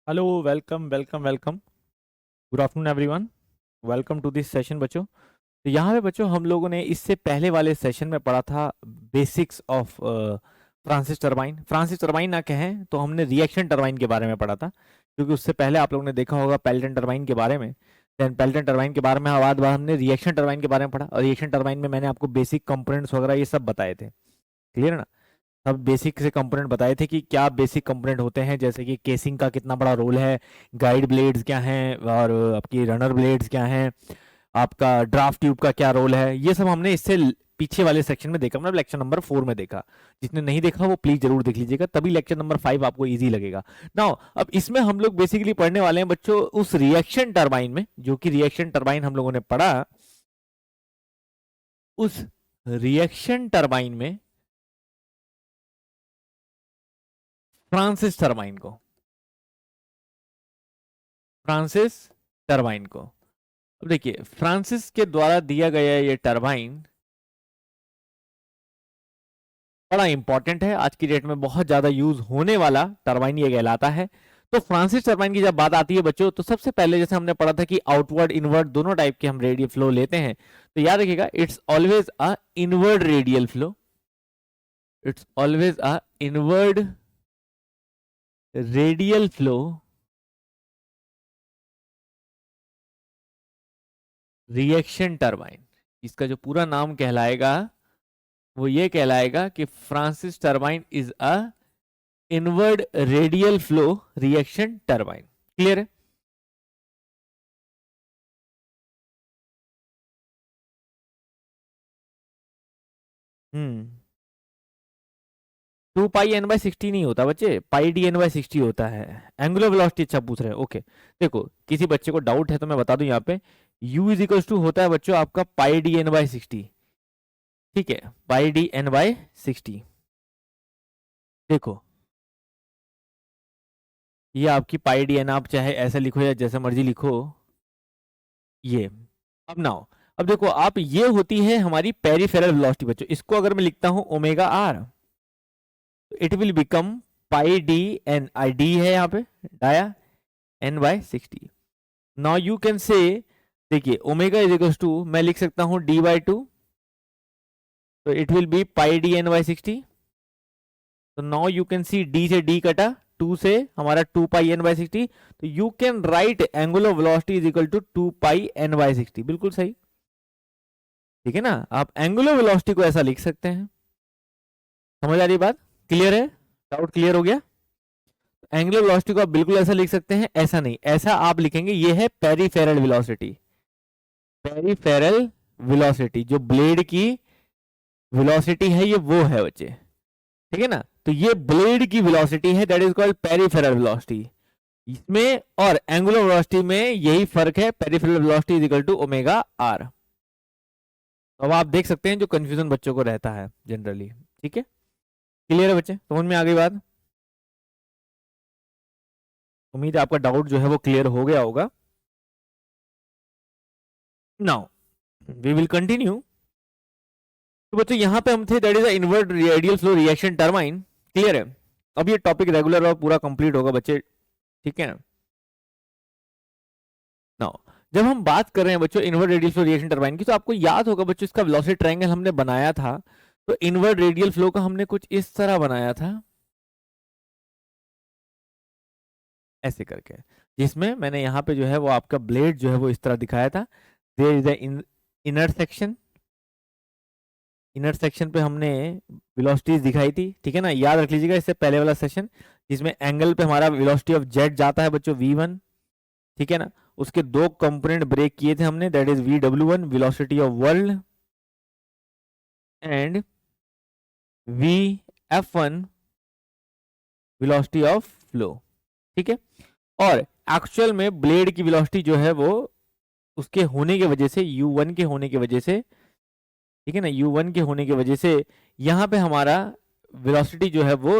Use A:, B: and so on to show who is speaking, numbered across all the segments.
A: Hello, welcome welcome welcome. Good afternoon everyone. Welcome to this session बच्चों। तो यहाँ पे बच्चों हम लोगों ने इससे पहले वाले सेशन में पढ़ा था basics of Francis turbine. Francis turbine ना कहें तो हमने रिएक्शन टरबाइन के बारे में पढ़ा था, क्योंकि उससे पहले आप लोगों ने देखा होगा पेल्टन टरबाइन के बारे में। देन पेल्टन टरबाइन के बारे में बाद हमने रिएक्शन टरबाइन के बारे में पढ़ा, और रिएक्शन टरबाइन में मैंने आपको बेसिक कंपोनेंट्स वगैरह ये सब बताए थे। क्लियर है ना? सब बेसिक से कंपोनेंट बताए थे कि क्या बेसिक कंपोनेंट होते हैं, जैसे कि केसिंग का कितना बड़ा रोल है, गाइड ब्लेड्स क्या हैं, और आपकी रनर ब्लेड्स क्या हैं, आपका ड्राफ्ट ट्यूब का क्या रोल है। ये सब हमने इससे पीछे वाले सेक्शन में देखा, मतलब लेक्चर नंबर 4 में देखा। जिसने नहीं देखा वो प्लीज जरूर देख लीजिएगा, तभी लेक्चर नंबर 5 आपको इजी लगेगा। नाउ अब इसमें हम लोग बेसिकली पढ़ने वाले हैं बच्चों उस रिएक्शन टरबाइन में, जो कि रिएक्शन टरबाइन हम लोगों ने पढ़ा। उस रिएक्शन टरबाइन में फ्रांसिस टरबाइन को फ्रांसिस टरबाइन को अब देखिए, फ्रांसिस के द्वारा दिया गया ये टरबाइन बड़ा इंपॉर्टेंट है। आज की डेट में बहुत ज्यादा यूज होने वाला टरबाइन ये कहलाता है। तो फ्रांसिस टरबाइन की जब बात आती है बच्चों, तो सबसे पहले जैसे हमने पढ़ा था कि आउटवर्ड इनवर्ड दोनों टाइप के हम रेडियल फ्लो लेते हैं, तो याद रखिएगा it's always a inward radial flow. It's always a inward radial flow reaction turbine. इसका जो पूरा नाम कहलाएगा वो ये कहलाएगा कि Francis turbine is a inward radial flow reaction turbine. Clear है? हम्म। 2 पाई n/60 नहीं होता बच्चे, पाई डी एन बाई 60 होता है। एंगुलर वेलोसिटी अच्छा पूछ रहे हैं, ओके। देखो किसी बच्चे को डाउट है तो मैं बता दूं यहाँ पे, u इज इक्वल टू होता है बच्चों आपका पाई डी एन बाई 60। ठीक है, पाई डी एन बाई 60। देखो ये आपकी पाई डी एन, आप चाहे ऐसे लिखो या जैसे मर्जी लिखो ये। अब नाउ, अब देखो आप, ये होती है हमारी पेरिफेरल वेलोसिटी बच्चों। इसको अगर मैं लिखता हूं omega R, it will become pi D N, I D है यहाँ पे dia N by 60। Now you can say, देखिए ओमेगा इज इक्वल टू मैं लिख सकता हूँ d/2, तो it will be pi D N by 60। तो now you can see d से d कटा, 2 से हमारा 2 पाई n/60, तो you can write angular velocity is equal to 2 pi n/60। बिल्कुल सही। ठीक है ना? आप एंगुलर वेलोसिटी को ऐसा लिख सकते हैं। समझ आ रही बात? क्लियर है? डाउट क्लियर हो गया? एंगुलर वेलोसिटी को आप बिल्कुल ऐसा लिख सकते हैं, ऐसा नहीं, ऐसा आप लिखेंगे ये है पेरिफेरल वेलोसिटी। पेरिफेरल वेलोसिटी जो ब्लेड की वेलोसिटी है ये वो है बच्चे। ठीक है ना? तो ये ब्लेड की वेलोसिटी है, that is called peripheral velocity. इसमें और एंगुलर वेलोसिटी में यही फर्क है, peripheral velocity is equal to omega R. तो अब आप देख सकते हैं जो कंफ्यूजन बच्चों को रहता है जनरली। ठीक है? क्लियर है बच्चे? समझ में आ गई बात? उम्मीद है आपका डाउट जो है वो क्लियर हो गया होगा। Now we will continue. तो बच्चों यहाँ पे हम थे, that is inward radial flow reaction turbine. Clear है? अब ये टॉपिक रेगुलर और पूरा कंप्लीट होगा बच्चे। ठीक है ना? नाउ जब हम बात कर रहे हैं बच्चों inward radial flow reaction turbine की, तो आपको याद होगा बच्चों इसका वेलोसिटी ट्रायंगल हमने बनाया था। तो इनवर्ट रेडियल फ्लो का हमने कुछ इस तरह बनाया था, ऐसे करके, जिसमें मैंने यहाँ पे जो है वो आपका ब्लेड जो है वो इस तरह दिखाया था। There is the inner section, inner section पे हमने वेलोसिटीज दिखाई थी। ठीक है ना? याद रख लीजिएगा इससे पहले वाला सेशन, जिसमें एंगल पे हमारा वेलोसिटी ऑफ जेट जाता है बच्चों v1। ठीक है ना? उसके दो कंपोनेंट ब्रेक किए थे हमने, that is vw1 velocity of world, and vf1 velocity of flow. ठीक है? और एक्चुअल में ब्लेड की वेलोसिटी जो है वो उसके होने की वजह से, u1 के होने की वजह से, ठीक है ना, u1 के होने की वजह से यहाँ पे हमारा वेलोसिटी जो है वो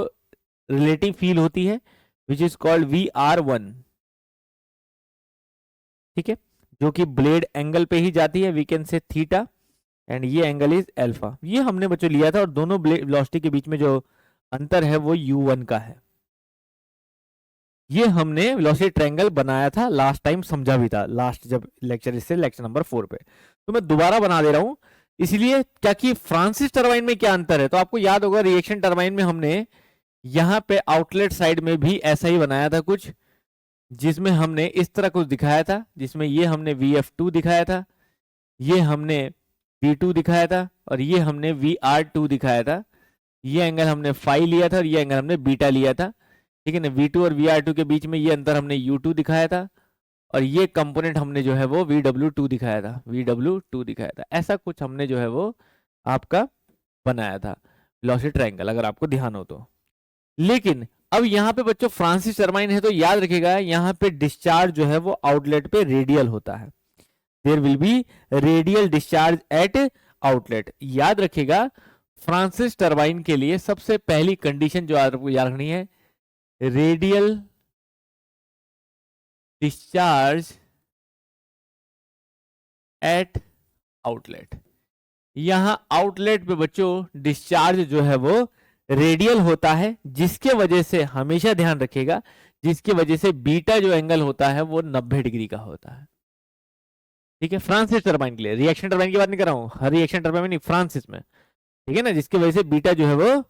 A: रिलेटिव फील होती है, विच इज कॉल्ड vr1। ठीक है? जो कि ब्लेड एंगल पे ही जाती है, we can say theta, and ये एंगल इज अल्फा। ये हमने बच्चों लिया था, और दोनों वेलोसिटी के बीच में जो अंतर है वो u1 का है। ये हमने वेलोसिटी ट्रायंगल बनाया था लास्ट टाइम, समझा भी था लास्ट जब लेक्चर, इससे लेक्चर नंबर 4 पे। तो मैं दोबारा बना दे रहा हूं इसलिए क्या कि फ्रांसिस टरबाइन में क्या अंतर है। तो आपको याद होगा रिएक्शन टरबाइन में हमने यहाँ पे आउटलेट साइड में भी ऐसा ही बनाया था कुछ, जिसमें हमने इस तरह कुछ दिखाया था, जिसमें ये हमने VF2 दिखाया था, ये हमने V2 दिखाया था, और ये हमने VR2 दिखाया था। ये एंगल हमने फाई लिया था और ये एंगल हमने बीटा लिया था, ठीक है ना। V2 और VR2 के बीच में ये अंतर हमने U2 दिखाया था, और ये कंपोनेंट हमने जो है वो VW2 दिखाया था, VW2 दिखाया था। ऐसा कुछ हमने जो है वो आपका बनाया था वेलोसिटी ट्रायंगल, अगर आपको ध्यान हो तो। लेकिन अब यहाँ पे बच्चों फ्रांसिस टरबाइन है तो याद रखिएगा यहाँ पे डिस्चार्ज जो है वो आउटलेट पे रेडियल होता है। There will be radial discharge at outlet. याद रखिएगा फ्रांसिस टरबाइन के लिए सबसे पहली कंडीशन जो आपको याद रखनी है, रेडियल डिस्चार्ज एट आउटलेट। यहां आउटलेट पे बच्चों डिस्चार्ज जो है वो रेडियल होता है, जिसके वजह से हमेशा ध्यान रखिएगा, जिसकी वजह से बीटा जो एंगल होता है वो 90 डिग्री का होता है, ठीक है। फ्रांसिस टरबाइन के लिए, रिएक्शन टरबाइन की बात नहीं कर रहा हूं, हर रिएक्शन टरबाइन में नहीं, फ्रांसिस में, ठीक है ना, जिसकी वजह से बीटा जो है वो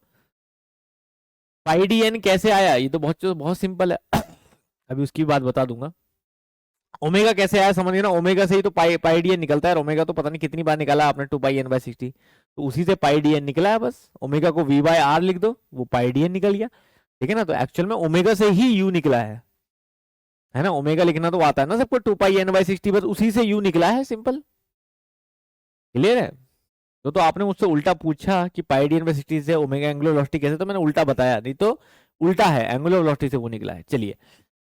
A: पाई डी एन कैसे आया, ये तो बहुत बहुत सिंपल है अभी उसकी बात बता दूंगा। ओमेगा कैसे आया समझिए ना, ओमेगा से ही तो पाई डी एन निकलता है। ओमेगा तो पता नहीं कितनी बार निकाला आपने, 2πn/60, तो उसी से पाई डी एन निकला है। बस ओमेगा को V/R लिख दो, वो पाई डी एन निकल गया, ठीक है ना। तो एक्चुअल में ओमेगा से ही U निकला है ना। ओमेगा लिखना तो आता है ना सबको, 2πn/60, बस उसी से U निकला है, सिंपल, क्लियर है। तो आपने मुझसे उल्टा पूछा कि पाई डी एन/60 से ओमेगा एंगुलर वेलोसिटी कैसे, तो मैंने उल्टा बताया, नहीं तो उल्टा है, एंगुलर वेलोसिटी से वो निकला है। चलिए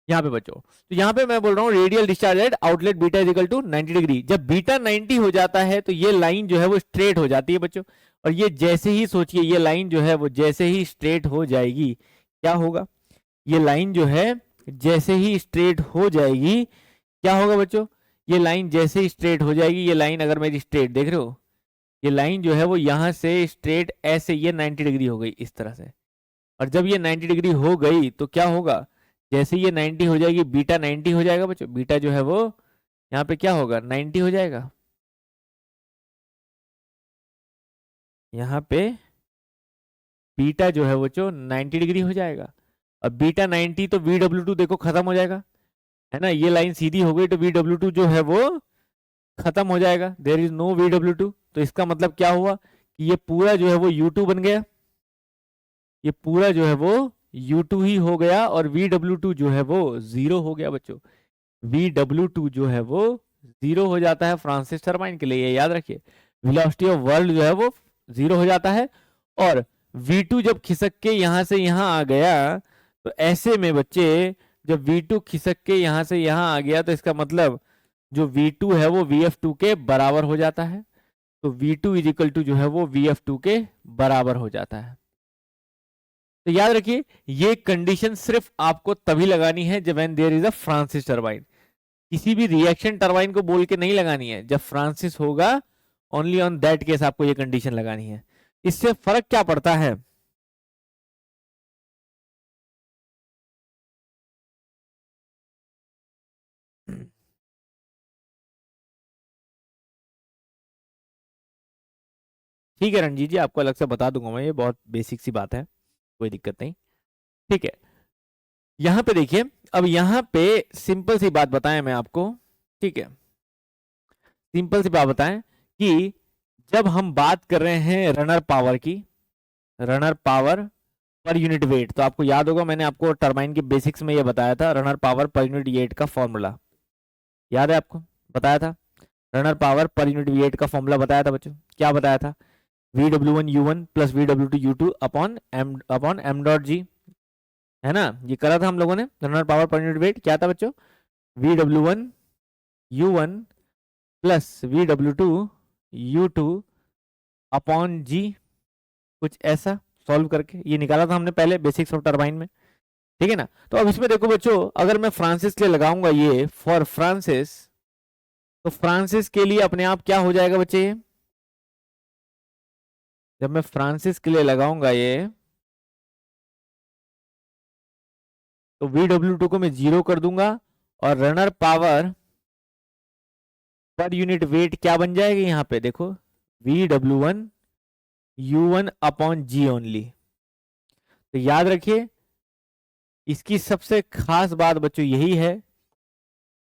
A: यहाँ पे बच्चों, तो यहाँ पे मैं बोल रहा हूँ radial discharge at outlet beta is equal to 90 degree. जब बीटा 90 हो जाता है तो ये लाइन जो है वो स्ट्रेट हो जाती है बच्चों, और ये जैसे ही सोचिए ये लाइन जो है वो जैसे ही स्ट्रेट हो जाएगी, क्या होगा, ये लाइन जो है जैसे ही स्ट्रेट हो जाएगी, क्या होगा बच्चों, ये लाइन जैसे ही स्ट्रेट हो जाएगी, ये लाइन अगर मेरी स्ट्रेट देख रहे हो, ये लाइन जो है वो यहाँ से स्ट्रेट ऐसे ये 90 डिग्री हो गई इस तरह से। और जब ये 90 डिग्री हो गई तो क्या होगा, जैसे ये 90 हो जाएगी बीटा 90 हो जाएगा बच्चों, बीटा जो है वो यहाँ पे क्या होगा 90 हो जाएगा, यहाँ पे बीटा जो है बच्चों 90 डिग्री हो जाएगा। अब बीटा 90 तो VW2 देखो खत्म हो जाएगा, है ना, ये लाइन सीधी हो गई तो VW2 जो है वो खत्म हो जाएगा, देयर इज नो VW2। तो इसका मतलब क्या हुआ कि ये पूरा जो है वो U2 बन गया, ये पूरा जो है वो U2 ही हो गया, और VW2 जो है वो 0 हो गया बच्चों। VW2 जो है वो 0 हो जाता है फ्रांसिस टरबाइन के लिए, ये याद रखिए। वेलोसिटी ऑफ वर्ल्ड जो है वो 0 हो जाता है, और V2 जब खिसक के यहां से यहां आ गया, तो ऐसे में बच्चे जब V2 खिसक के यहां से यहां आ गया, तो इसका मतलब जो V2 है वो VF2 के बराबर हो जाता है। तो V2 इज इक्वल टू जो है वो VF2 के बराबर हो जाता है। तो याद रखिए ये कंडीशन सिर्फ आपको तभी लगानी है जब when there is a Francis turbine. किसी भी रिएक्शन टरबाइन को बोल के नहीं लगानी है, जब फ्रांसिस होगा ओनली ऑन दैट केस आपको ये कंडीशन लगानी है। इससे फर्क क्या पड़ता है, ठीक है रणजीत जी, आपको अलग से बता दूंगा मैं, ये बहुत बेसिक सी बात है, कोई दिक्कत नहीं, ठीक है। यहां पे देखिए, अब यहां पे सिंपल सी बात बताएं मैं आपको, ठीक है, सिंपल सी बात बताएं कि जब हम बात कर रहे हैं रनर पावर की, runner power per unit wait, तो आपको याद होगा मैंने आपको टरबाइन के बेसिक्स में ये बताया था, runner power per unit weight का फॉर्मूला याद है आपको, बताया था। Runner power per unit weight का फॉर्मूला बताया था बच्चों, क्या बताया था, VW1 U1 plus VW2 U2 upon M dot G, है ना, ये करा था हम लोगों ने। Runner power per unit weight क्या था बच्चों, VW1 U1 plus VW2 U2 upon जी, कुछ ऐसा सॉल्व करके ये निकाला था हमने पहले बेसिक्स ऑफ टरबाइन में, ठीक है ना। तो अब इसमें देखो बच्चों, अगर मैं फ्रांसिस के लिए लगाऊंगा ये फॉर फ्रांसिस, तो फ्रांसिस के लिए अपने आप क्या हो जाएगा बच्चे, ये जब मैं फ्रांसिस के लिए लगाऊंगा ये, तो VW2 को मैं 0 कर दूंगा और runner power per unit weight क्या बन जाएगी यहाँ पे देखो, VW1 U1 upon G only. तो याद रखिए इसकी सबसे खास बात बच्चों यही है,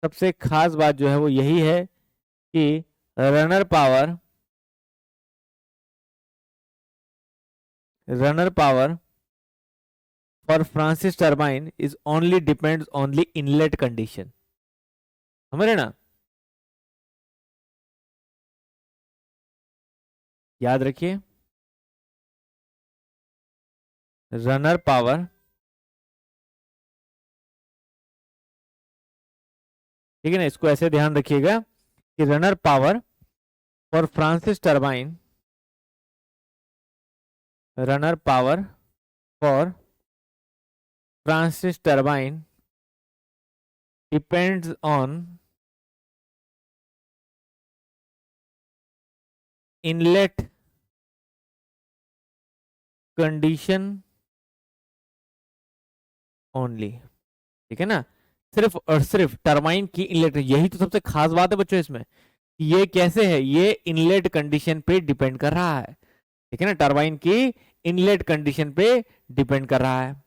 A: सबसे खास बात जो है वो यही है कि runner power for Francis turbine is only depends only inlet condition. समझ रहे ना, याद रखिए रनर पावर, ठीक है ना, इसको ऐसे ध्यान रखिएगा कि runner power for Francis turbine, runner power for Francis turbine depends on inlet condition only. ठीक है ना, सिर्फ और सिर्फ टरबाइन की इनलेट, यही तो सबसे खास बात है बच्चों इसमें, ये कैसे है, ये इनलेट कंडीशन पे डिपेंड कर रहा है। ठीक है ना, टरबाइन की इनलेट कंडीशन पे डिपेंड कर रहा है।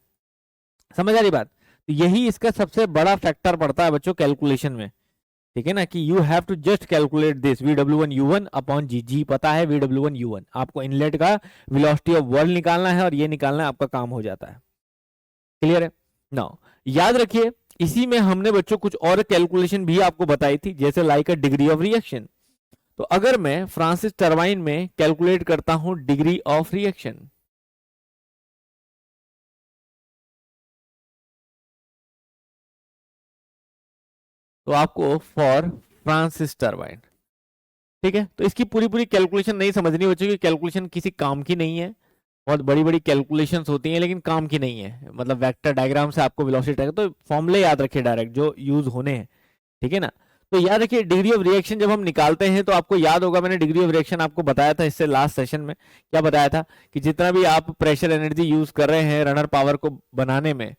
A: समझ आ रही बात, तो यही इसका सबसे बड़ा फैक्टर पड़ता है बच्चों कैलकुलेशन में। ठीक है ना, कि you have to just calculate this VW1U1 upon जी पता है VW1U1, आपको इनलेट का वेलोसिटी ऑफ वर्ल्ड निकालना है और ये निकालना है, आपका काम हो जाता है। क्लियर है ना, याद रखिए इसी में हमने बच्चों कुछ और कैलकुलेशन भी आपको बताई थी, जैसे like a degree of reaction. तो अगर मैं फ्रांसिस टरबाइन में कैलकुलेट करता हूं डिग्री ऑफ रिएक्शन, तो आपको फॉर फ्रांसिस टरबाइन, ठीक है, तो इसकी पूरी पूरी कैलकुलेशन नहीं समझनी बच्चों की, कैलकुलेशन किसी काम की नहीं है, बहुत बड़ी बड़ी कैलकुलेशंस होती हैं लेकिन काम की नहीं है, मतलब वेक्टर डायग्राम से आपको वेलोसिटी, तो फॉर्मूले याद रखिए डायरेक्ट जो यूज होने हैं। ठीक है ना, तो याद रखिए डिग्री ऑफ रिएक्शन जब हम निकालते हैं तो आपको याद होगा मैंने डिग्री ऑफ रिएक्शन आपको बताया था इससे लास्ट सेशन में, क्या बताया था कि जितना भी आप प्रेशर एनर्जी यूज कर रहे हैं रनर पावर को बनाने में,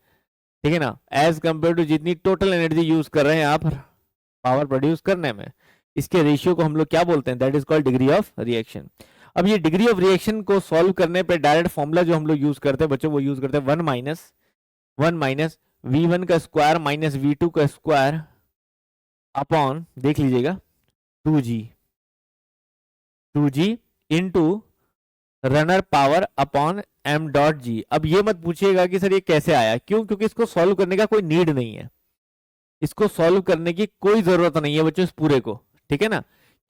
A: ठीक है ना, एज कंपेयर टू जितनी टोटल एनर्जी यूज कर रहे हैं आप पावर प्रोड्यूस करने में, इसके रेशियो को हम लोग क्या बोलते हैं, that is called degree of reaction. अब ये डिग्री ऑफ रिएक्शन को सॉल्व करने पे डायरेक्ट फॉर्मूला जो हम लोग यूज करते हैं बच्चों, वो यूज करते हैं वन माइनस V1 का स्क्वायर माइनस V2 का स्क्वायर अपॉन, देख लीजिएगा 2G into runner power upon m.g। अब ये मत पूछिएगा कि सर ये कैसे आया, क्यों, क्योंकि इसको सॉल्व करने का कोई नीड नहीं है, इसको सॉल्व करने की कोई जरूरत नहीं है बच्चों इस पूरे को। ठीक है ना,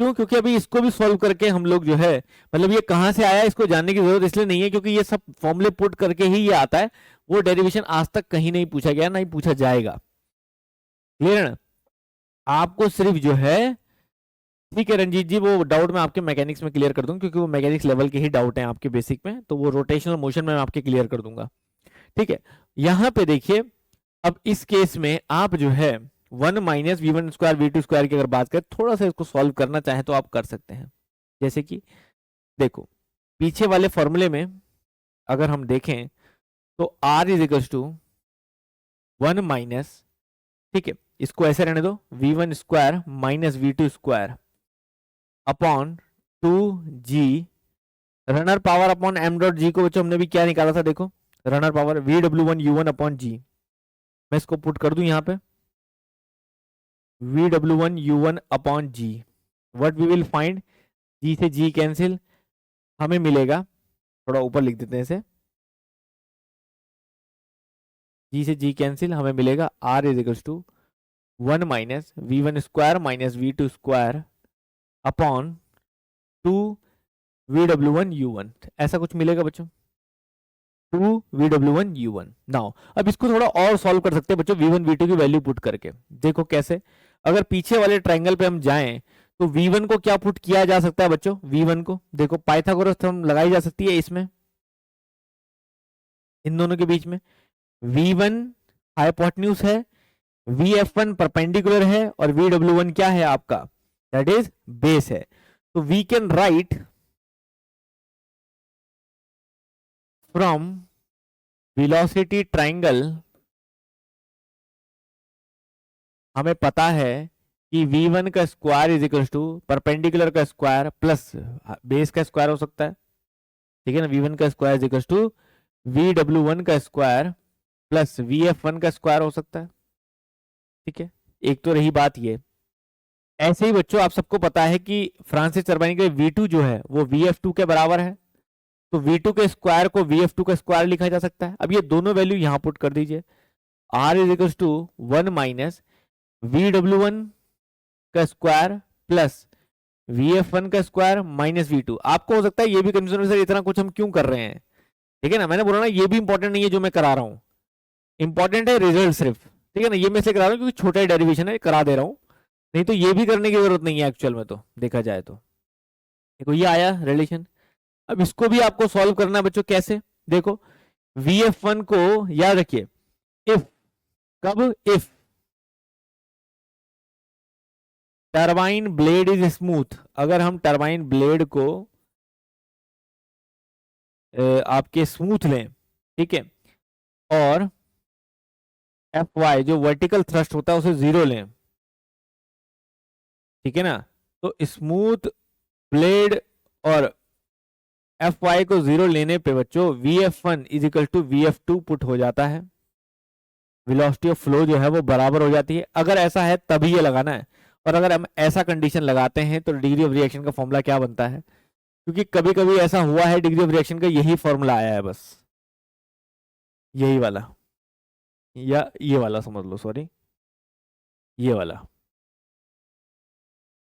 A: क्यों, क्योंकि अभी इसको भी सॉल्व करके हम लोग जो है, मतलब ये कहां से आया इसको जानने की जरूरत इसलिए नहीं है क्योंकि ये सब फॉर्मूले पुट करके ही ये आता है, वो डेरिवेशन आज तक कहीं नहीं पूछा गया, नहीं पूछा जाएगा। क्लियर है ना, आपको सिर्फ जो है, ठीक है रंजीत जी, वो डाउट मैं आपके मैकेनिक्स में क्लियर कर दूंगा क्योंकि वो मैकेनिक्स लेवल के ही डाउट हैं आपके बेसिक में, तो वो रोटेशनल मोशन में मैं आपके क्लियर कर दूंगा। ठीक है, यहां पे देखिए अब इस केस में आप जो है 1 minus V1 square V2 square की अगर बात करें, थोड़ा सा इसको सॉल्व करना चाहे तो आप कर सकते हैं। जैसे कि देखो पीछे वाले फॉर्मूले में अगर हम देखें तो R is equal to 1 minus, ठीक है, इसको ऐसे रहने दो, V1 square minus V2 square upon 2G runner power upon m.g को बच्चों हमने भी क्या निकाला था, देखो runner power VW1U1 upon G, मैं इसको पुट कर दूं यहाँ पे VW1U1 upon G, what we will find, G से G कैंसिल, हमें मिलेगा, थोड़ा ऊपर लिख देते हैं इसे, G से G कैंसिल, हमें मिलेगा R is equal to 1 minus V1 square minus V2 square upon 2 VW1U1, ऐसा कुछ मिलेगा बच्चों, 2 VW1U1। नाउ अब इसको थोड़ा और सॉल्व कर सकते हैं बच्चों V1 V2 की वैल्यू पुट करके, देखो कैसे, अगर पीछे वाले ट्रायंगल पे हम जाएं तो V1 को क्या पुट किया जा सकता है बच्चों, V1 को देखो पाइथागोरस थ्योरम लगाई जा सकती है इसमें, इन दोनों के बीच में V1 हाइपोटेन्यूज है, VF1 परपेंडिकुलर है और VW1 क्या है आपका, दैट इज बेस है। तो we can write from velocity triangle हमें पता है कि V1 का square is equal to perpendicular का स्क्वायर प्लस बेस का स्क्वायर हो सकता है, ठीक है ना। V1 का square is equal to VW1 का स्क्वायर प्लस VF1 का स्क्वायर हो सकता है, ठीक है। एक तो रही बात ये। ऐसे ही बच्चों आप सबको पता है कि फ्रांसिस टरबाइन के V2 जो है वो VF2 के बराबर है, तो V2 के स्क्वायर को VF2 का स्क्वायर लिखा जा सकता है। अब ये दोनों वैल्यू यहां पुट कर दीजिए, R is equal to 1 minus VW1 का स्क्वायर प्लस VF1 का स्क्वायर माइनस V2। आपको हो सकता है ये भी कंफ्यूजन हो, सर इतना कुछ हम क्यों कर रहे हैं, ठीक है ना। मैंने बोला ना ये भी इंपॉर्टेंट नहीं है जो मैं करा रहा हूँ, इंपॉर्टेंट है रिजल्ट सिर्फ, ठीक है ना। ये मैं से करा रहा हूँ क्योंकि छोटा ही डेरिवेशन है, करा दे रहा हूँ, नहीं तो ये भी करने की जरूरत नहीं है एक्चुअल में, तो देखा जाए तो देखो ये आया रिलेशन। अब इसको भी आपको सॉल्व करना है बच्चों, कैसे, देखो VF1 को याद रखिए, इफ, कब, if turbine blade is smooth, अगर हम टरबाइन ब्लेड को आपके स्मूथ लें, ठीक है, और Fy जो वर्टिकल थ्रस्ट होता है उसे 0 लें, ठीक है ना, तो स्मूथ ब्लेड और Fy को 0 लेने पे बच्चों VF1 is equal to VF2 put हो जाता है, वेलोसिटी ऑफ फ्लो जो है वो बराबर हो जाती है। अगर ऐसा है तभी ये लगाना है, और अगर हम ऐसा कंडीशन लगाते हैं तो डिग्री ऑफ रिएक्शन का फॉर्मूला क्या बनता है, क्योंकि कभी कभी ऐसा हुआ है डिग्री ऑफ रिएक्शन का यही फॉर्मूला आया है, बस यही वाला, या ये वाला समझ लो, सॉरी ये वाला,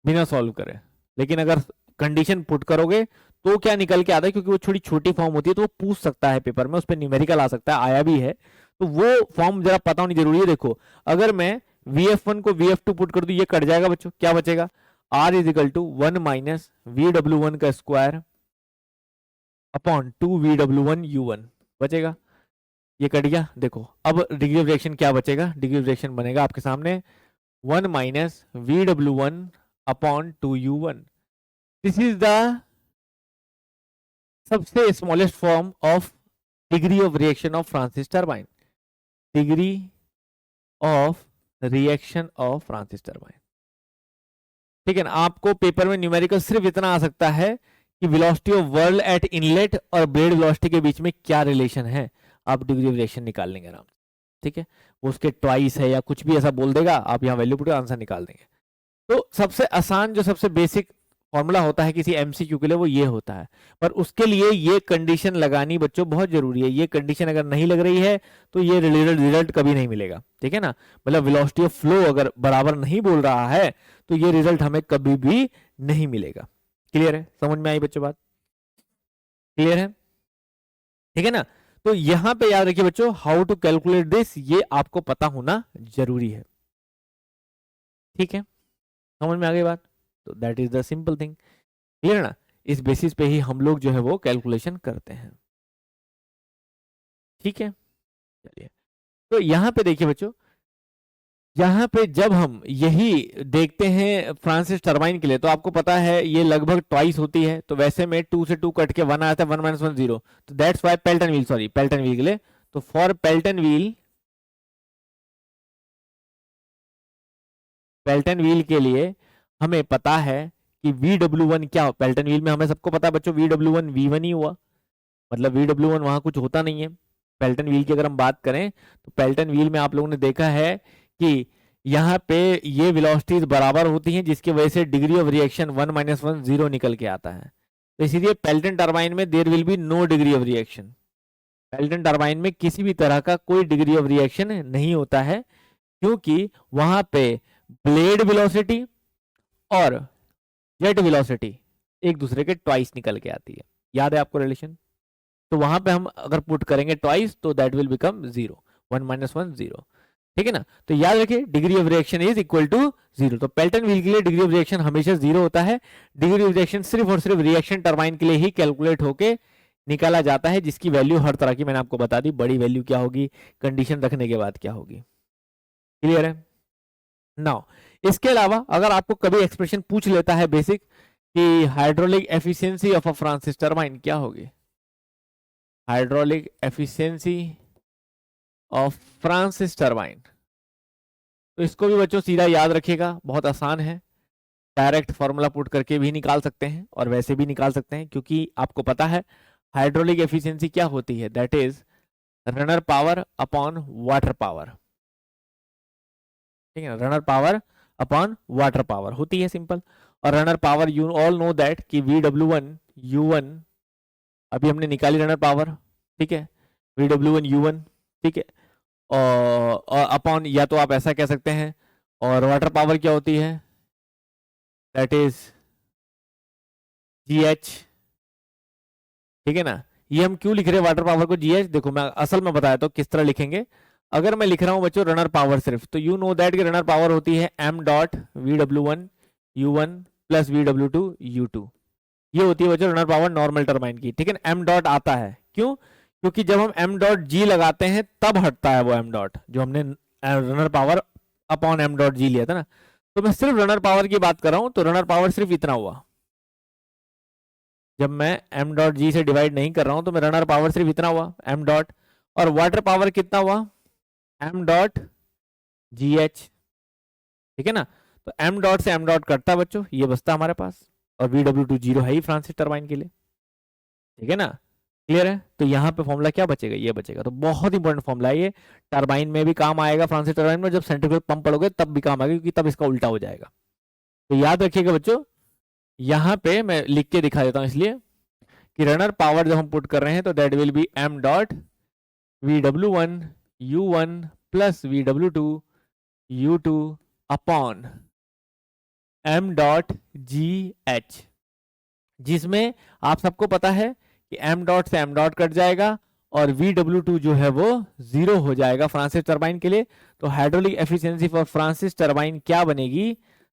A: बिना सॉल्व करे। लेकिन अगर कंडीशन पुट करोगे तो क्या निकल के आता है, क्योंकि वो थोड़ी छोटी फॉर्म होती है तो वो पूछ सकता है पेपर में, उस पर न्यूमेरिकल आ सकता है, आया भी है, तो वो फॉर्म जरा पता होनी जरूरी है। देखो अगर मैं VF1 को VF2 पुट कर दूं, ये कट जाएगा बच्चों, क्या बचेगा, R is equal to 1 minus VW1 का स्क्वायर अपॉन 2 VW1U1 बचेगा, ये कट गया। देखो अब डिग्री ऑफ रिएक्शन क्या बचेगा, डिग्री ऑफ रिएक्शन बनेगा आपके सामने 1 minus VW1 upon 2U1। This is the सबसे smallest form of degree of reaction of Francis turbine, degree of reaction of Francis turbine, ठीक है ना। आपको पेपर में न्यूमेरिकल सिर्फ इतना आ सकता है कि वेलोसिटी ऑफ व्हर्ल एट इनलेट और ब्लेड वेलोसिटी के बीच में क्या रिलेशन है, आप डिग्री ऑफ रिएक्शन निकाल लेंगे आराम से, ठीक है। वो उसके ट्वाइस है या कुछ भी ऐसा बोल देगा, आप यहाँ वैल्यू पुट आंसर निकाल देंगे। तो सबसे आसान जो सबसे बेसिक फॉर्मूला होता है किसी MCQ के लिए वो ये होता है, पर उसके लिए ये कंडीशन लगानी बच्चों बहुत जरूरी है। ये कंडीशन अगर नहीं लग रही है तो ये रिजल्ट कभी नहीं मिलेगा, ठीक है ना। मतलब वेलोसिटी ऑफ फ्लो अगर बराबर नहीं बोल रहा है तो ये रिजल्ट हमें कभी भी नहीं मिलेगा। क्लियर है, समझ में आई बच्चों बात, क्लियर है, ठीक है ना। तो यहां पे याद रखिए बच्चों, हाउ टू कैलकुलेट दिस, ये आपको पता होना जरूरी है, ठीक है, समझ में आ गई बात। तो that is the simple thing, clear ना। इस बेसिस पे ही हम लोग जो है वो कैलकुलेशन करते हैं, ठीक है। चलिए तो यहां पे देखिए बच्चों, यहाँ पे जब हम यही देखते हैं फ्रांसिस टरबाइन के लिए, तो आपको पता है ये लगभग ट्वाइस होती है, तो वैसे में 2 से 2 कट के 1 आता है, 1 माइनस 1 0, तो that's why Pelton wheel, sorry Pelton wheel के लिए, तो फॉर पेल्टन व्हील के लिए हमें पता है कि VW1 क्या हो, पेल्टन व्हील में हमें सबको पता है बच्चों VW1 V1 ही हुआ, मतलब VW1 वहां कुछ होता नहीं है। पेल्टन व्हील की अगर हम बात करें तो पेल्टन व्हील में आप लोगों ने देखा है कि यहाँ पे ये वेलोसिटीज बराबर होती हैं, जिसकी वजह से डिग्री ऑफ रिएक्शन 1 माइनस 1 0 निकल के आता है। तो इसीलिए पेल्टन टरबाइन में there will be no degree of reaction, Pelton turbine में किसी भी तरह का कोई डिग्री ऑफ रिएक्शन नहीं होता है, क्योंकि वहां पे ब्लेड वेलोसिटी और जेट वेलोसिटी एक दूसरे के ट्वाइस निकल के आती है, याद है आपको रिलेशन। तो वहां पे हम अगर पुट करेंगे ट्वाइस तो दैट विल बिकम 0, 1 माइनस 1 0, ठीक है ना। तो याद रखिए degree of reaction is equal to 0, तो पेल्टन व्हील के लिए डिग्री ऑफ रिएक्शन हमेशा 0 होता है। डिग्री ऑफ रिएक्शन सिर्फ और सिर्फ रिएक्शन टरबाइन के लिए ही कैलकुलेट होके निकाला जाता है, जिसकी वैल्यू हर तरह की मैंने आपको बता दी, बड़ी वैल्यू क्या होगी, कंडीशन रखने के बाद क्या होगी, क्लियर है। नाउ इसके अलावा अगर आपको कभी एक्सप्रेशन पूछ लेता है बेसिक कि hydraulic efficiency of a Francis turbine क्या होगी, hydraulic efficiency of Francis turbine, तो इसको भी बच्चों सीधा याद रखिएगा, बहुत आसान है, डायरेक्ट फॉर्मूला पुट करके भी निकाल सकते हैं और वैसे भी निकाल सकते हैं, क्योंकि आपको पता है हाइड्रोलिक एफिशिएंसी क्या होती है, that is runner power upon water power. ठीक है ना, runner power upon water power होती है, सिंपल। और runner power you all know that कि VW1 U1, अभी हमने निकाली रनर पावर, ठीक है, VW1 U1, ठीक है, और अपॉन, या तो आप ऐसा कह सकते हैं, और वाटर पावर क्या होती है, दैट इज GH। ठीक है ना, ये हम क्यों लिख रहे हैं वाटर पावर को GH, देखो मैं असल में बताया तो किस तरह लिखेंगे। अगर मैं लिख रहा हूं बच्चों रनर पावर सिर्फ, तो यू नो दैट कि रनर पावर होती है m dot VW1 U1 plus VW2 U2, ये होती है बच्चों रनर पावर नॉर्मल टरबाइन की। ठीक है ना, m डॉट आता है क्यों, क्योंकि जब हम m डॉट G लगाते हैं तब हटता है वो m डॉट, जो हमने runner power upon m dot G लिया था ना। तो मैं सिर्फ रनर पावर की बात कर रहा हूं, तो रनर पावर सिर्फ इतना हुआ, जब मैं m डॉट G से डिवाइड नहीं कर रहा हूं तो मैं रनर पावर सिर्फ इतना हुआ m डॉट, और वाटर पावर कितना हुआ m डॉट GH। ठीक है ना, तो m डॉट से m डॉट कटता है बच्चों, ये बचता हमारे पास, और VW2 जीरो है ही फ्रांसिस टरबाइन के लिए। ठीक है ना, क्लियर है। तो यहाँ पे फॉर्मूला क्या बचेगा, ये बचेगा। तो बहुत इंपॉर्टेंट फॉर्मूला है ये, टरबाइन में भी काम आएगा, फ्रांसिस टरबाइन में जब सेंट्रीफ्यूगल पंप पढ़ोगे तब भी काम आएगा, क्योंकि तब इसका उल्टा हो जाएगा। तो याद रखिएगा बच्चों, यहाँ पे मैं लिख के दिखा देता हूँ, इसलिए कि रनर पावर जब हम पुट कर रहे हैं तो that will B m dot VW1 U1 plus VW2 U2 upon m dot GH, जिसमें आप सबको पता है कि m डॉट से m डॉट कट जाएगा और VW2 जो है वो जीरो हो जाएगा फ्रांसिस टरबाइन के लिए। तो hydraulic efficiency for Francis turbine क्या बनेगी,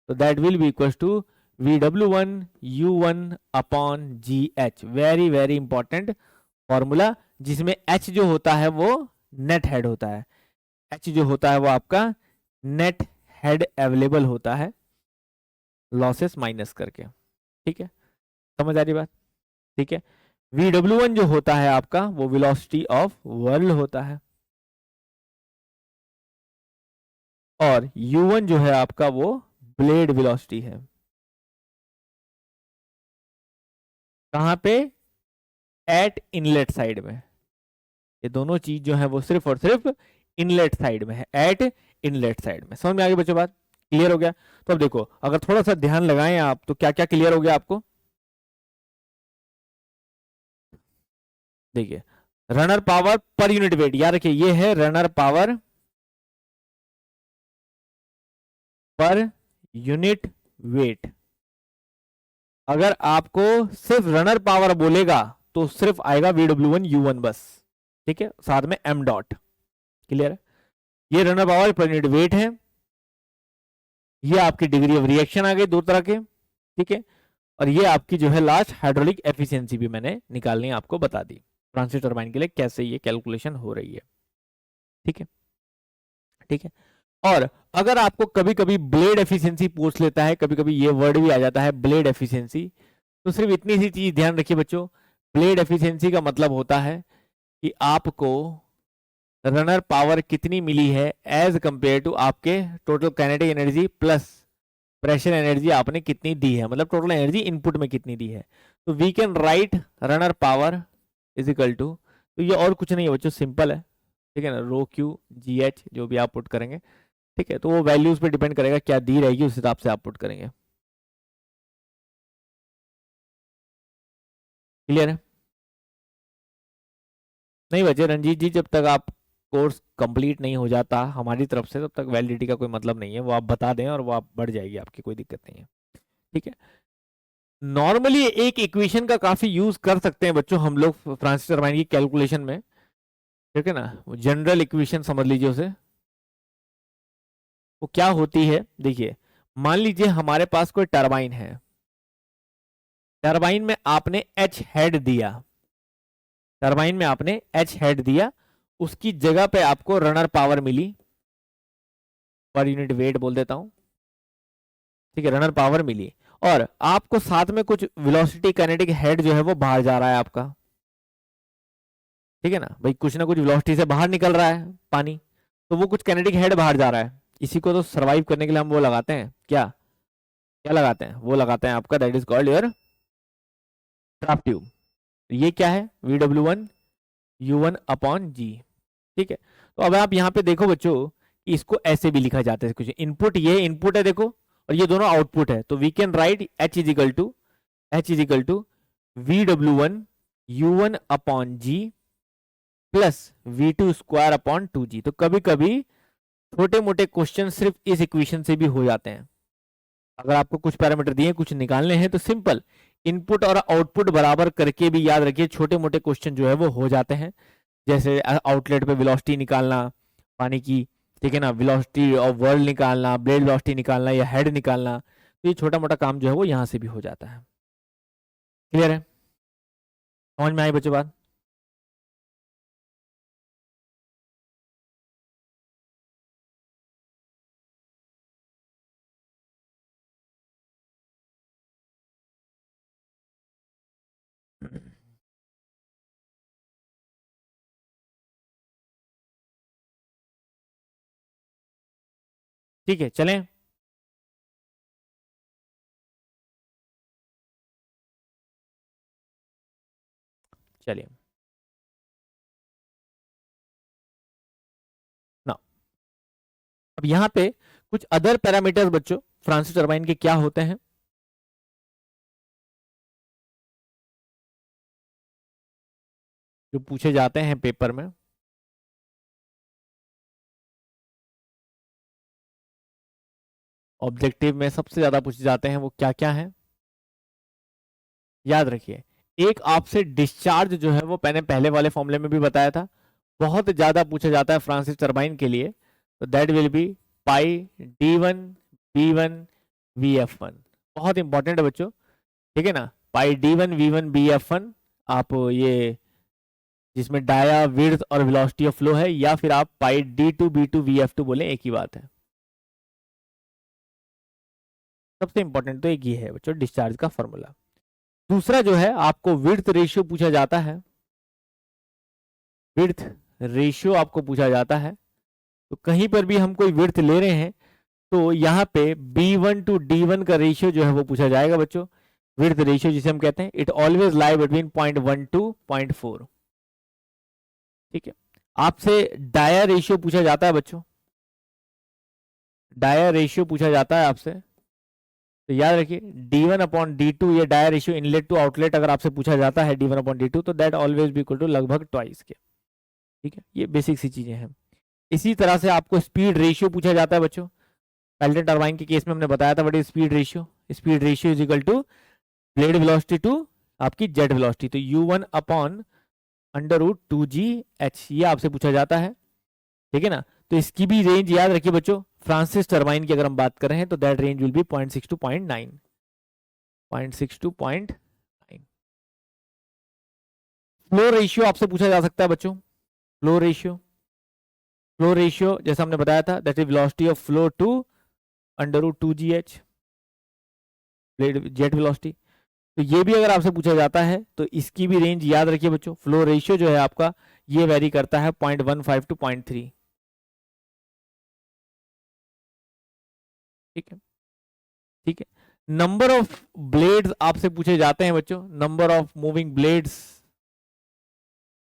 A: तो that will be equal to VW1 U1 upon GH। Very very important formula, जिसमें H जो होता है वो नेट हेड होता है, H जो होता है वो आपका नेट हेड अवेलेबल होता है, लॉसेस माइनस करके। ठीक है, समझ आ रही बात। ठीक है, VW1 जो होता है आपका वो वेलोसिटी ऑफ वर्ल्ड होता है, और U1 जो है आपका वो ब्लेड वेलोसिटी है। कहां पे, एट इनलेट साइड में। ये दोनों चीज जो है वो सिर्फ और सिर्फ इनलेट साइड में है, एट इनलेट साइड में। समझ में आ गई बच्चों बात, क्लियर हो गया। तो अब देखो, अगर थोड़ा सा ध्यान लगाएं आप तो क्या क्या क्लियर हो गया आपको। देखिए, runner power per unit wait, याद रखिए ये है runner power per unit wait. अगर आपको सिर्फ रनर पावर बोलेगा तो सिर्फ आएगा VW1 U1 बस। ठीक है, साथ में m डॉट, क्लियर है। ये runner power per unit wait है, ये आपकी डिग्री ऑफ रिएक्शन आ गई दो तरह के। ठीक है, और ये आपकी जो है लास्ट हाइड्रोलिक एफिशिएंसी भी मैंने निकालनी आपको बता दी, फ्रांसिस टरबाइन के लिए कैसे ये कैलकुलेशन हो रही है। ठीक है, ठीक है। और अगर आपको कभी कभी ब्लेड एफिशिएंसी पूछ लेता है, कभी कभी ये वर्ड भी आ जाता है ब्लेड एफिशिएंसी, तो सिर्फ इतनी सी चीज ध्यान रखिए बच्चों, ब्लेड एफिशिएंसी का मतलब होता है कि आपको रनर पावर कितनी मिली है एज कंपेयर टू आपके total kinetic energy plus pressure energy आपने कितनी दी है, मतलब टोटल एनर्जी इनपुट में कितनी दी है। तो we can write runner power is equal to, तो ये और कुछ नहीं है बच्चों, सिंपल है। ठीक है ना, रो क्यू जी एच जो भी आप पुट करेंगे। ठीक है, तो वो वैल्यूज पे डिपेंड करेगा, क्या दी रहेगी उस हिसाब से आप पुट करेंगे। क्लियर है। नहीं बच्चे रंजीत जी, जब तक आप कोर्स कंप्लीट नहीं हो जाता हमारी तरफ से तब तक वैलिडिटी का कोई मतलब नहीं है, वो आप बता दें और वो आप बढ़ जाएगी आपकी, कोई दिक्कत नहीं है। ठीक है, नॉर्मली एक इक्वेशन का काफी यूज कर सकते हैं बच्चों हम लोग फ्रांसिस टरबाइन की कैलकुलेशन में। ठीक है ना, जनरल इक्वेशन समझ लीजिए उसे, वो क्या होती है। देखिए, मान लीजिए हमारे पास कोई टरबाइन है, टरबाइन में आपने एच हेड दिया, टरबाइन में आपने एच हेड दिया, उसकी जगह पे आपको रनर पावर मिली, पर यूनिट वेट बोल देता हूं। ठीक है, रनर पावर मिली, और आपको साथ में कुछ वेलोसिटी काइनेटिक हेड जो है वो बाहर जा रहा है आपका। ठीक है ना भाई, कुछ ना कुछ वेलोसिटी से बाहर निकल रहा है पानी, तो वो कुछ काइनेटिक हेड बाहर जा रहा है। इसी को तो सरवाइव करने के लिए हम वो लगाते हैं, क्या क्या लगाते हैं, वो लगाते हैं आपका, that is called your draft tube. ये क्या है, VW1 U1 अपॉन जी। ठीक है, तो अब आप यहाँ पे देखो बच्चों, इसको ऐसे भी लिखा जाता है, कुछ इनपुट, ये इनपुट है देखो, और ये दोनों आउटपुट है, तो we can write H is equal to VW1 U1 upon G plus V2 square upon 2G। तो कभी कभी छोटे मोटे क्वेश्चन सिर्फ इस इक्वेशन से भी हो जाते हैं। अगर आपको कुछ पैरामीटर दिए, कुछ निकालने हैं, तो सिंपल इनपुट और आउटपुट बराबर करके भी याद रखिए, छोटे मोटे क्वेश्चन जो है वो हो जाते हैं। जैसे आउटलेट पे वेलोसिटी निकालना पानी की, ठीक है ना, वेलोसिटी ऑफ वर्ल्ड निकालना, ब्लेड वेलोसिटी निकालना या हेड निकालना, तो ये छोटा मोटा काम जो है वो यहाँ से भी हो जाता है। क्लियर है, समझ में आई बच्चों बात? ठीक है, चलें। चलिए ना, अब यहाँ पे कुछ अदर पैरामीटर्स बच्चों फ्रांसिस टरबाइन के क्या होते हैं, जो पूछे जाते हैं पेपर में। ऑब्जेक्टिव में सबसे ज्यादा पूछे जाते हैं वो क्या क्या है, याद रखिए। एक आपसे डिस्चार्ज जो है वो मैंने पहले वाले फॉर्मूले में भी बताया था, बहुत ज्यादा पूछा जाता है फ्रांसिस टरबाइन के लिए, तो that will be pi D1 B1 VF1। बहुत इंपॉर्टेंट है बच्चों, ठीक है ना, पाई D1 V1 BF1। आप ये जिसमें डाया, विड्थ और वेलोसिटी ऑफ फ्लो है, या फिर आप पाई D2 B2 VF2 बोले, एक ही बात है। सबसे इंपॉर्टेंट तो एक ये है बच्चों, डिस्चार्ज का फॉर्मूला। दूसरा जो है आपको विड्थ रेशियो पूछा जाता है, विड्थ रेशियो आपको पूछा जाता है। तो कहीं पर भी हम कोई विड्थ ले रहे हैं, तो यहाँ पे B1 to D1 का रेशियो जो है वो पूछा जाएगा बच्चों। विड्थ रेशियो जिसे हम कहते हैं, it always lie between 0.1 to 0.4। ठीक है, आपसे डाया रेशियो पूछा जाता है बच्चों, डाया रेशियो पूछा जाता है आपसे, तो याद रखिए D1 अपॉन D2, ये dia ratio inlet to outlet अगर आपसे पूछा जाता है D1 अपॉन D2, तो दैट ऑलवेज भी इक्वल टू लगभग ट्वाइस के। ठीक है, ये बेसिक सी चीजें हैं। इसी तरह से आपको स्पीड रेशियो पूछा जाता है बच्चों। पेल्टन टरबाइन के केस में हमने बताया था what is speed ratio, speed ratio is equal to blade velocity to आपकी जेट वेलोसिटी, तो U1 अपॉन √2GH, ये आपसे पूछा जाता है। ठीक है ना, तो इसकी भी रेंज याद रखिए बच्चों, फ्रांसिस टरबाइन की अगर हम बात कर रहे हैं तो that range will be 0.6 to 0.9, 0.6 to 0.9। Flow ratio आपसे पूछा जा सकता है बच्चों, फ्लो रेशियो, फ्लो रेशियो जैसा हमने बताया था, that is velocity of flow to √2GH jet velocity. तो ये भी अगर आपसे पूछा जाता है तो इसकी भी रेंज याद रखिए बच्चों। फ्लो रेशियो जो है आपका, ये वेरी करता है 0.15 to 0.3। ठीक है, ठीक है। नंबर ऑफ ब्लेड्स आपसे पूछे जाते हैं बच्चों, number of moving blades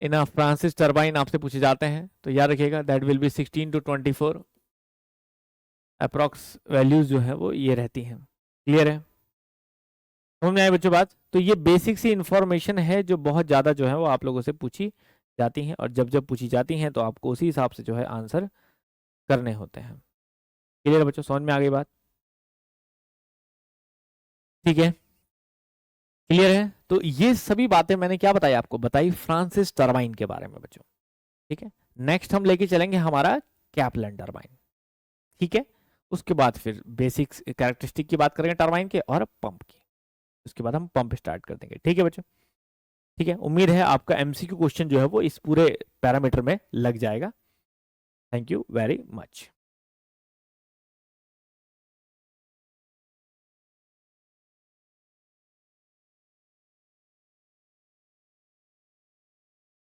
A: in a Francis turbine आपसे पूछे जाते हैं, तो याद रखिएगा that will B 16 to 24। Approx values जो है वो ये रहती हैं। क्लियर है, समझ में आए बच्चों बात? तो ये बेसिक सी इंफॉर्मेशन है जो बहुत ज़्यादा जो है वो आप लोगों से पूछी जाती हैं, और जब जब पूछी जाती हैं तो आपको उसी हिसाब से जो है आंसर करने होते हैं। क्लियर है बच्चों, समझ में आ गई बात? ठीक है, क्लियर है। तो ये सभी बातें मैंने क्या बताई आपको, बताई फ्रांसिस टरबाइन के बारे में बच्चों। ठीक है, नेक्स्ट हम लेके चलेंगे हमारा कैप्लन टरबाइन। ठीक है, उसके बाद फिर बेसिक्स कैरेक्टरिस्टिक की बात करेंगे टरबाइन के और पंप की, उसके बाद हम पंप स्टार्ट कर देंगे। ठीक है बच्चों, ठीक है, उम्मीद है आपका MCQ क्वेश्चन जो है वो इस पूरे पैरामीटर में लग जाएगा। Thank you very much.